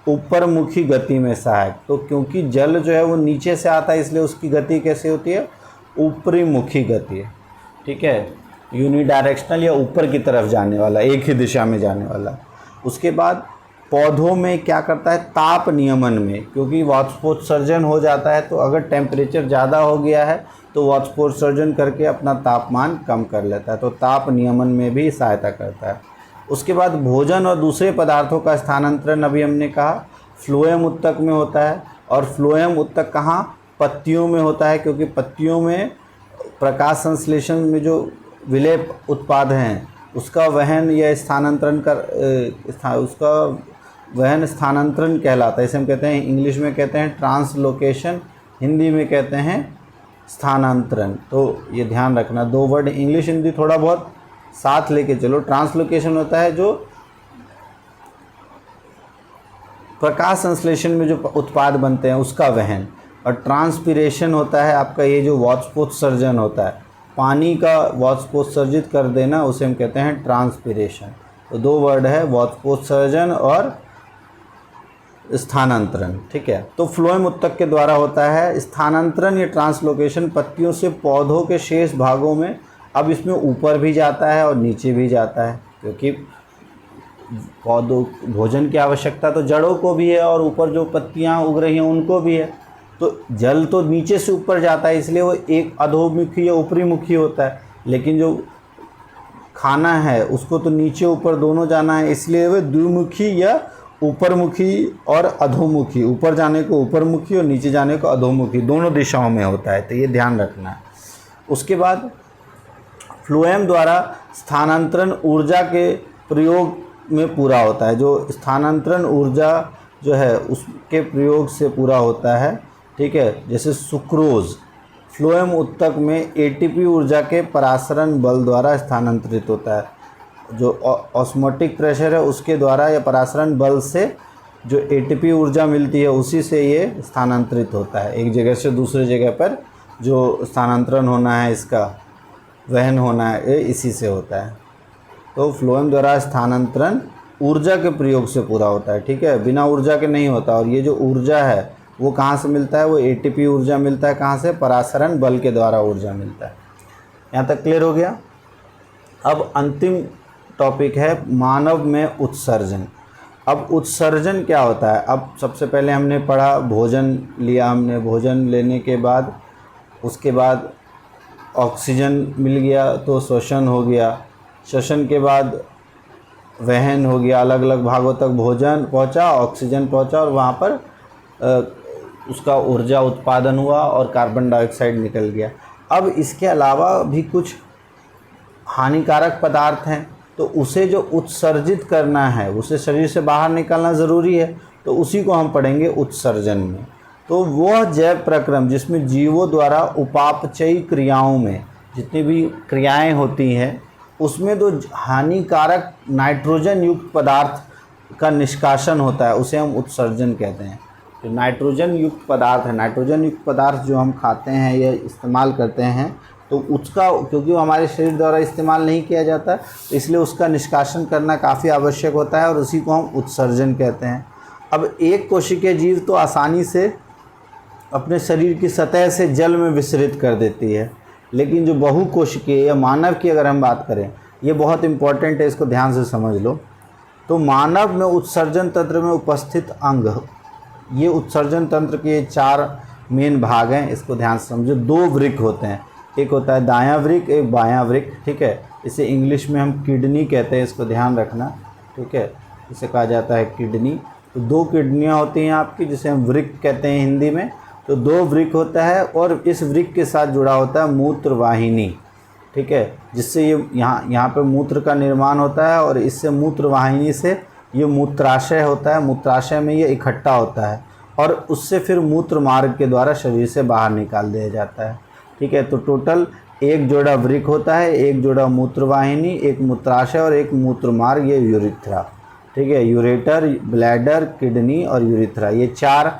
ऊपरमुखी गति में सहायक। तो क्योंकि जल जो है वो नीचे से आता है, इसलिए उसकी गति कैसे होती है? ऊपरी मुखी गति है। ठीक है, यूनिडायरेक्शनल या ऊपर की तरफ जाने वाला, एक ही दिशा में जाने वाला। उसके बाद पौधों में क्या करता है? ताप नियमन में, क्योंकि वाष्पोत्सर्जन हो जाता है, तो अगर टेम्परेचर ज़्यादा हो गया है तो वाष्पोत्सर्जन करके अपना तापमान कम कर लेता है, तो ताप नियमन में भी सहायता करता है। उसके बाद भोजन और दूसरे पदार्थों का स्थानांतरण, अभी हमने कहा फ्लोएम उत्तक में होता है। और फ्लोएम उत्तक कहाँ? पत्तियों में होता है, क्योंकि पत्तियों में प्रकाश संश्लेषण में जो विलेय उत्पाद हैं उसका वहन या स्थानांतरण उसका वहन स्थानांतरण कहलाता है। इसे हम कहते हैं, इंग्लिश में कहते हैं ट्रांसलोकेशन, हिंदी में कहते हैं स्थानांतरण। तो ये ध्यान रखना, दो वर्ड इंग्लिश हिंदी थोड़ा बहुत साथ लेके चलो। ट्रांसलोकेशन होता है जो प्रकाश संश्लेषण में जो उत्पाद बनते हैं उसका वहन, और ट्रांसपीरेशन होता है आपका ये जो वाष्पोत्सर्जन होता है, पानी का वाष्पोत्सर्जित कर देना, उसे हम कहते हैं ट्रांसपीरेशन। तो दो वर्ड है, वाष्पोत्सर्जन और स्थानांतरण। ठीक है, तो फ्लोएम उत्तक के द्वारा होता है। स्थानांतरण या ट्रांसलोकेशन पत्तियों से पौधों के शेष भागों में, अब इसमें ऊपर भी जाता है और नीचे भी जाता है, क्योंकि पौधों भोजन की आवश्यकता तो जड़ों को भी है और ऊपर जो पत्तियां उग रही हैं उनको भी है। तो जल तो नीचे से ऊपर जाता है, इसलिए वो एक अधोमुखी या ऊपरी मुखी होता है, लेकिन जो खाना है उसको तो नीचे ऊपर दोनों जाना है, इसलिए वह द्विमुखी या ऊपरमुखी और अधोमुखी, ऊपर जाने को ऊपरमुखी और नीचे जाने को अधोमुखी, दोनों दिशाओं में होता है। तो ये ध्यान रखना है। उसके बाद फ्लोएम द्वारा स्थानांतरण ऊर्जा के प्रयोग में पूरा होता है। जो स्थानांतरण ऊर्जा जो है उसके प्रयोग से पूरा होता है। ठीक है, जैसे सुक्रोज फ्लोएम उत्तक में एटीपी ऊर्जा के परासरण बल द्वारा स्थानांतरित होता है। जो ऑस्मोटिक प्रेशर है उसके द्वारा या परासरण बल से जो एटीपी ऊर्जा मिलती है उसी से ये स्थानांतरित होता है। एक जगह से दूसरे जगह पर जो स्थानांतरण होना है, इसका वहन होना है, ये इसी से होता है। तो फ्लोएम द्वारा स्थानांतरण ऊर्जा के प्रयोग से पूरा होता है। ठीक है, बिना ऊर्जा के नहीं होता। और ये जो ऊर्जा है वो कहाँ से मिलता है? वो एटीपी ऊर्जा मिलता है। कहाँ से? परासरण बल के द्वारा ऊर्जा मिलता है। यहाँ तक क्लियर हो गया। अब अंतिम टॉपिक है मानव में उत्सर्जन। अब उत्सर्जन क्या होता है? अब सबसे पहले हमने पढ़ा, भोजन लिया हमने, भोजन लेने के बाद उसके बाद ऑक्सीजन मिल गया तो श्वसन हो गया, श्वसन के बाद वहन हो गया, अलग अलग भागों तक भोजन पहुंचा, ऑक्सीजन पहुंचा और वहाँ पर उसका ऊर्जा उत्पादन हुआ और कार्बन डाइऑक्साइड निकल गया। अब इसके अलावा भी कुछ हानिकारक पदार्थ हैं, तो उसे जो उत्सर्जित करना है, उसे शरीर से बाहर निकालना ज़रूरी है, तो उसी को हम पढ़ेंगे उत्सर्जन में। तो वह जैव प्रक्रम जिसमें जीवों द्वारा उपापचयी क्रियाओं में जितनी भी क्रियाएं होती हैं उसमें जो हानिकारक नाइट्रोजन युक्त पदार्थ का निष्कासन होता है उसे हम उत्सर्जन कहते हैं। जो नाइट्रोजन युक्त पदार्थ है, नाइट्रोजन युक्त पदार्थ जो हम खाते हैं या इस्तेमाल करते हैं, तो उसका क्योंकि वो हमारे शरीर द्वारा इस्तेमाल नहीं किया जाता, तो इसलिए उसका निष्कासन करना काफ़ी आवश्यक होता है और उसी को हम उत्सर्जन कहते हैं। अब एक कोशिकीय जीव तो आसानी से अपने शरीर की सतह से जल में विसरित कर देती है, लेकिन जो बहुकोशिकीय या मानव की अगर हम बात करें, ये बहुत इम्पॉर्टेंट है, इसको ध्यान से समझ लो। तो मानव में उत्सर्जन तंत्र में उपस्थित अंग, ये उत्सर्जन तंत्र के 4 मेन भाग हैं, इसको ध्यान से समझो। 2 वृक्क होते हैं, एक होता है दायां वृक्क, एक बायां वृक्क, ठीक है। इसे इंग्लिश में हम किडनी कहते हैं, इसको ध्यान रखना, ठीक है। इसे कहा जाता है किडनी। तो 2 किडनियाँ होती हैं आपकी, जिसे हम वृक्क कहते हैं हिंदी में। तो 2 वृक्क होता है और इस वृक्क के साथ जुड़ा होता है मूत्र वाहिनी, ठीक है, जिससे ये यहाँ पे मूत्र का निर्माण होता है और इससे मूत्र वाहिनी से ये मूत्राशय होता है, मूत्राशय में ये इकट्ठा होता है और उससे फिर मूत्र मार्ग के द्वारा शरीर से बाहर निकाल दिया जाता है, ठीक है। तो टोटल 1 जोड़ा वृक्क होता है, 1 जोड़ा मूत्र वाहिनी, 1 मूत्राशय और 1 मूत्र मार्ग, ये यूरिथ्रा, ठीक है। यूरेटर, ब्लैडर, किडनी और यूरिथ्रा, ये 4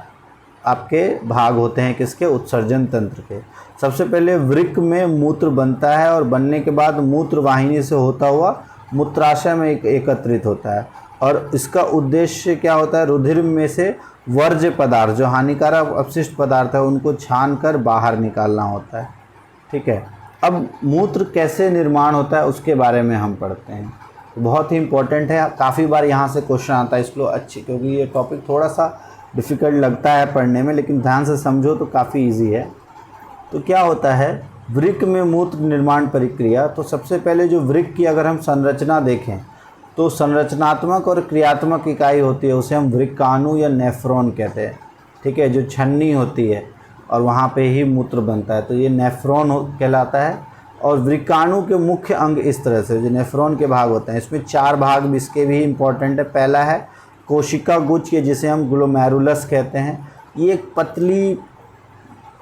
आपके भाग होते हैं किसके, उत्सर्जन तंत्र के। सबसे पहले वृक्क में मूत्र बनता है और बनने के बाद मूत्र वाहिनी से होता हुआ मूत्राशय में एकत्रित होता है और इसका उद्देश्य क्या होता है, रुधिर में से वर्ज्य पदार्थ, जो हानिकारक अपशिष्ट पदार्थ है, उनको छान कर बाहर निकालना होता है, ठीक है। अब मूत्र कैसे निर्माण होता है उसके बारे में हम पढ़ते हैं, बहुत ही इम्पोर्टेंट है। काफ़ी बार यहाँ से क्वेश्चन आता है, इसलिए अच्छी, क्योंकि ये टॉपिक थोड़ा सा डिफ़िकल्ट लगता है पढ़ने में, लेकिन ध्यान से समझो तो काफ़ी इजी है। तो क्या होता है वृक्क में मूत्र निर्माण प्रक्रिया। तो सबसे पहले जो वृक्क की अगर हम संरचना देखें तो संरचनात्मक और क्रियात्मक इकाई होती है, उसे हम वृक्काणु या नेफ्रॉन कहते हैं, ठीक है, जो छन्नी होती है और वहाँ पे ही मूत्र बनता है, तो ये नेफ्रॉन कहलाता है। और वृक्काणु के मुख्य अंग इस तरह से जो नेफ्रॉन के भाग होते हैं, इसमें 4 भाग इसके भी इम्पॉर्टेंट है। पहला है कोशिका गुच्छ, जिसे हम ग्लोमेरुलस कहते हैं, ये एक पतली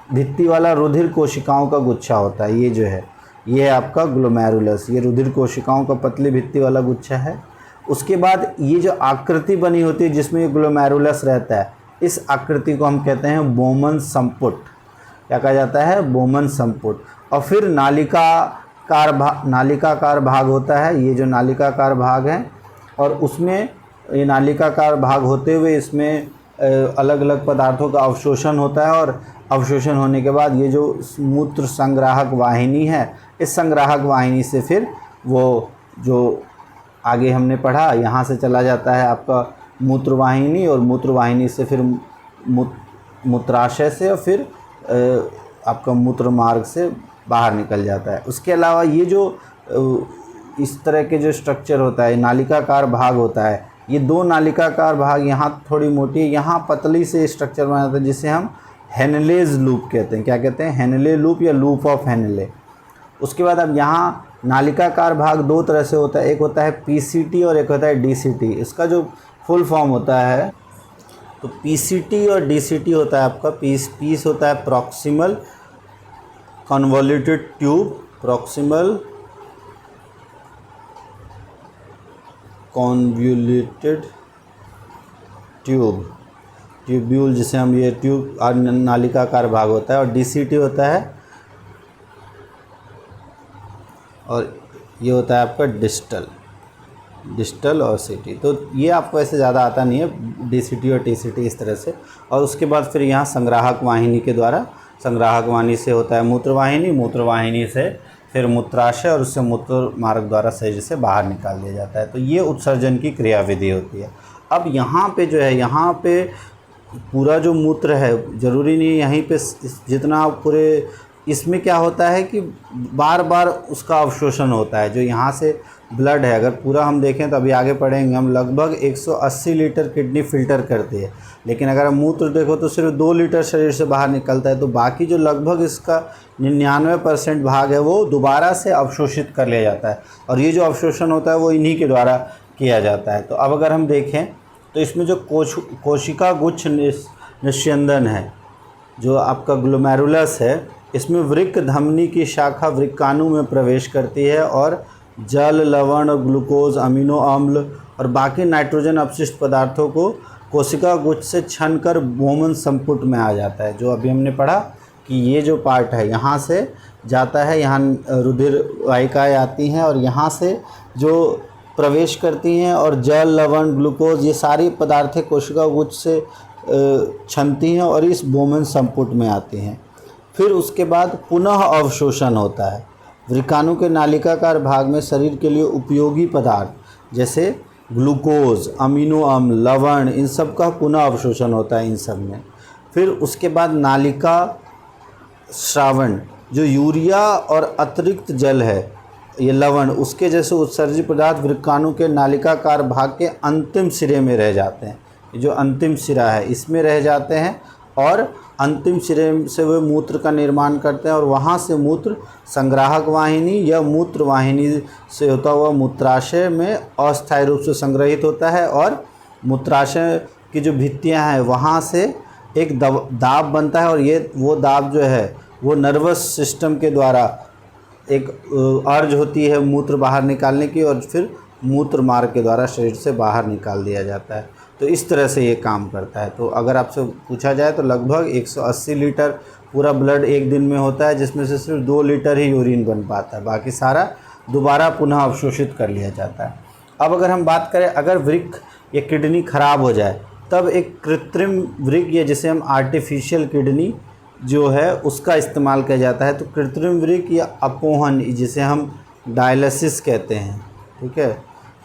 भित्ति वाला रुधिर कोशिकाओं का गुच्छा होता है, ये जो है ये है आपका ग्लोमेरुलस, ये रुधिर कोशिकाओं का पतली भित्ति वाला गुच्छा है। उसके बाद ये जो आकृति बनी होती है जिसमें ये ग्लोमेरुलस रहता है, इस आकृति को हम कहते हैं बोमन संपुट, क्या कहा जाता है, बोमन संपुट। और फिर नालिकाकार भाग होता है, ये जो नालिकाकार भाग है, और उसमें ये नालिकाकार भाग होते हुए इसमें अलग अलग पदार्थों का अवशोषण होता है और अवशोषण होने के बाद ये जो मूत्र संग्राहक वाहिनी है, इस संग्राहक वाहिनी से फिर वो जो आगे हमने पढ़ा यहाँ से चला जाता है आपका मूत्र वाहिनी, और मूत्र वाहिनी से फिर मूत्राशय से और फिर आपका मूत्र मार्ग से बाहर निकल जाता है। उसके अलावा ये जो इस तरह के जो स्ट्रक्चर होता है, नालिकाकार भाग होता है, ये 2 नालिकाकार भाग, यहाँ थोड़ी मोटी, यहाँ पतली से स्ट्रक्चर बना जाता है जिसे हम हेनलेज लूप कहते हैं। क्या कहते हैं, हेनले लूप या लूप ऑफ हेनले। उसके बाद अब यहाँ नालिकाकार भाग 2 तरह से होता है, एक होता है पीसीटी और एक होता है डीसीटी। इसका जो फुल फॉर्म होता है, तो पीसीटी और डीसीटी होता है आपका, पीस होता है proximal convoluted tube, proximal convoluted tubule, जिसे हम ये ट्यूब और नालिकाकार भाग होता है। और डीसीटी होता है, और ये होता है आपका डिस्टल और सीटी। तो ये आपको ऐसे ज़्यादा आता नहीं है, डीसीटी और टीसीटी इस तरह से। और उसके बाद फिर यहाँ संग्राहक वाहिनी के द्वारा, संग्राहक वाहिनी से होता है मूत्र वाहिनी से फिर मूत्राशय, और उससे मूत्र मार्ग द्वारा शरीर से बाहर निकाल दिया जाता है। तो ये उत्सर्जन की क्रियाविधि होती है। अब यहाँ पे जो है, यहाँ पे पूरा जो मूत्र है, ज़रूरी नहीं है यहीं पे जितना पूरे, इसमें क्या होता है कि बार बार उसका अवशोषण होता है। जो यहाँ से ब्लड है, अगर पूरा हम देखें तो अभी आगे पढ़ेंगे हम, लगभग 180 लीटर किडनी फिल्टर करती है, लेकिन अगर हम मूत्र देखो तो सिर्फ 2 लीटर शरीर से बाहर निकलता है। तो बाकी जो लगभग इसका 99% भाग है वो दोबारा से अवशोषित कर लिया जाता है, और ये जो अवशोषण होता है वो इन्हीं के द्वारा किया जाता है। तो अब अगर हम देखें तो इसमें जो कोशिका गुच्छ निस्यंदन है, जो आपका ग्लोमेरुलस है, इसमें वृक्क धमनी की शाखा वृक्काणु में प्रवेश करती है और जल, लवण और ग्लूकोज, अमीनो अम्ल और बाकी नाइट्रोजन अपशिष्ट पदार्थों को कोशिका गुच्छ से छन कर बोमन संपुट में आ जाता है। जो अभी हमने पढ़ा कि ये जो पार्ट है यहाँ से जाता है, यहाँ रुधिर वाहिकाएँ आती हैं और यहाँ से जो प्रवेश करती हैं और जल, लवण, ग्लूकोज ये सारी पदार्थें कोशिका गुच्छ से छनती हैं और इस बोमन संपुट में आती हैं। फिर उसके बाद पुनः अवशोषण होता है। वृक्काणु के नालिकाकार भाग में शरीर के लिए उपयोगी पदार्थ जैसे ग्लूकोज, अमीनो अम्ल, लवण, इन सब का पुनः अवशोषण होता है इन सब में। फिर उसके बाद नालिका श्रावण, जो यूरिया और अतिरिक्त जल है, ये लवण, उसके जैसे उत्सर्जित पदार्थ वृक्काणु के नालिकाकार भाग के अंतिम सिरे में रह जाते हैं। जो अंतिम सिरा है इसमें रह जाते हैं और अंतिम सिरे से वे मूत्र का निर्माण करते हैं और वहाँ से मूत्र संग्राहक वाहिनी या मूत्र वाहिनी से होता हुआ मूत्राशय में अस्थायी रूप से संग्रहित होता है और मूत्राशय की जो भित्तियाँ हैं वहाँ से एक दाब बनता है और ये वो दाब जो है वो नर्वस सिस्टम के द्वारा एक अर्ज होती है मूत्र बाहर निकालने की और फिर मूत्र मार्ग के द्वारा शरीर से बाहर निकाल दिया जाता है। तो इस तरह से ये काम करता है। तो अगर आपसे पूछा जाए तो लगभग 180 लीटर पूरा ब्लड एक दिन में होता है, जिसमें से सिर्फ 2 लीटर ही यूरिन बन पाता है, बाकी सारा दोबारा पुनः अवशोषित कर लिया जाता है। अब अगर हम बात करें अगर वृक्क या किडनी खराब हो जाए तब एक कृत्रिम वृक्क या जिसे हम आर्टिफिशियल किडनी जो है उसका इस्तेमाल किया जाता है। तो कृत्रिम वृक्क या अपोहन जिसे हम डायलिसिस कहते हैं, ठीक है।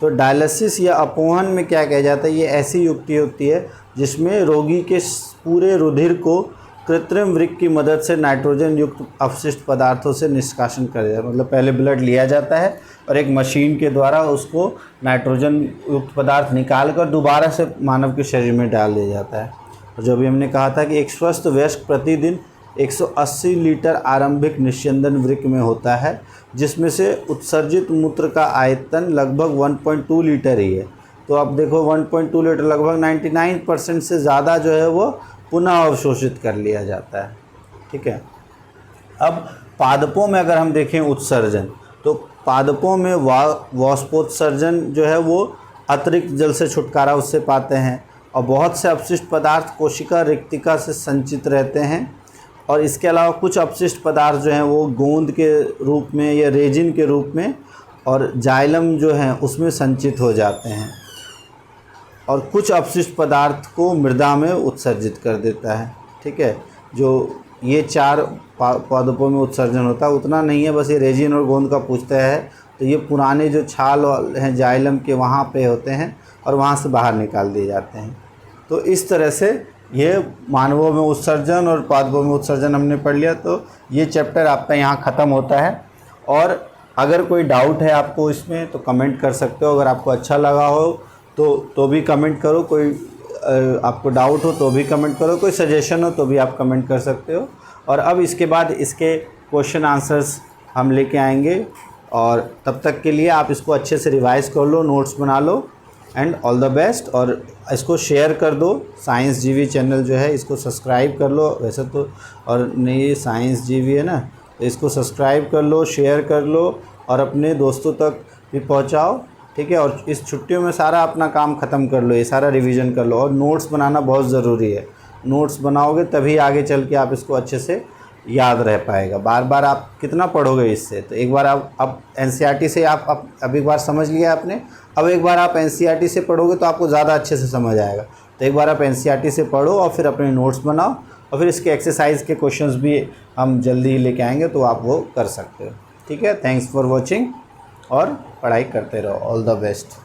तो डायलिसिस या अपोहन में क्या किया जाता है, ये ऐसी युक्ति होती है जिसमें रोगी के पूरे रुधिर को कृत्रिम वृक्क की मदद से नाइट्रोजन युक्त अपशिष्ट पदार्थों से निष्कासन कर दिया। मतलब पहले ब्लड लिया जाता है और एक मशीन के द्वारा उसको नाइट्रोजन युक्त पदार्थ निकाल कर दोबारा से मानव के शरीर में डाल दिया जाता है। और जो अभी हमने कहा था कि एक स्वस्थ वयस्क प्रतिदिन 180 लीटर आरंभिक निस्यंदन वृक्क में होता है, जिसमें से उत्सर्जित मूत्र का आयतन लगभग 1.2 लीटर ही है। तो आप देखो 1.2 लीटर लगभग 99% से ज़्यादा जो है वो पुनः अवशोषित कर लिया जाता है, ठीक है। अब पादपों में अगर हम देखें उत्सर्जन, तो पादपों में वाष्पोत्सर्जन जो है वो अतिरिक्त जल से छुटकारा उससे पाते हैं और बहुत से अपशिष्ट पदार्थ कोशिका रिक्तिका से संचित रहते हैं। और इसके अलावा कुछ अपशिष्ट पदार्थ जो हैं वो गोंद के रूप में या रेजिन के रूप में और जाइलम जो है उसमें संचित हो जाते हैं और कुछ अपशिष्ट पदार्थ को मृदा में उत्सर्जित कर देता है, ठीक है। जो ये 4 पादपों में उत्सर्जन होता है उतना नहीं है, बस ये रेजिन और गोंद का पूछता है। तो ये पुराने जो छाल हैं जाइलम के वहाँ पे होते हैं और वहाँ से बाहर निकाल दिए जाते हैं। तो इस तरह से ये मानवों में उत्सर्जन और पादपों में उत्सर्जन हमने पढ़ लिया। तो ये चैप्टर आपका यहाँ ख़त्म होता है। और अगर कोई डाउट है आपको इसमें तो कमेंट कर सकते हो। अगर आपको अच्छा लगा हो तो भी कमेंट करो, कोई आपको डाउट हो तो भी कमेंट करो, कोई सजेशन हो तो भी आप कमेंट कर सकते हो। और अब इसके बाद इसके क्वेश्चन आंसर्स हम लेके आएंगे और तब तक के लिए आप इसको अच्छे से रिवाइज़ कर लो, नोट्स बना लो एंड ऑल द बेस्ट। और इसको शेयर कर दो, साइंस जीवी चैनल जो है इसको सब्सक्राइब कर लो वैसे तो, और नहीं साइंस जीवी है ना, तो इसको सब्सक्राइब कर लो, शेयर कर लो और अपने दोस्तों तक भी पहुंचाओ, ठीक है। और इस छुट्टियों में सारा अपना काम ख़त्म कर लो, ये सारा रिवीजन कर लो। और नोट्स बनाना बहुत ज़रूरी है, नोट्स बनाओगे तभी आगे चल के आप इसको अच्छे से याद रह पाएगा। बार बार आप कितना पढ़ोगे इससे, तो एक बार आप अब एनसीईआरटी से आप अब एक बार समझ लिया आपने, अब एक बार आप एनसीईआरटी से पढ़ोगे तो आपको ज़्यादा अच्छे से समझ आएगा। तो एक बार आप एनसीईआरटी से पढ़ो और फिर अपने नोट्स बनाओ और फिर इसके एक्सरसाइज के क्वेश्चंस भी हम जल्दी ही लेके आएंगे तो आप वो कर सकते हो, ठीक है। थैंक्स फॉर वॉचिंग और पढ़ाई करते रहो। All the best.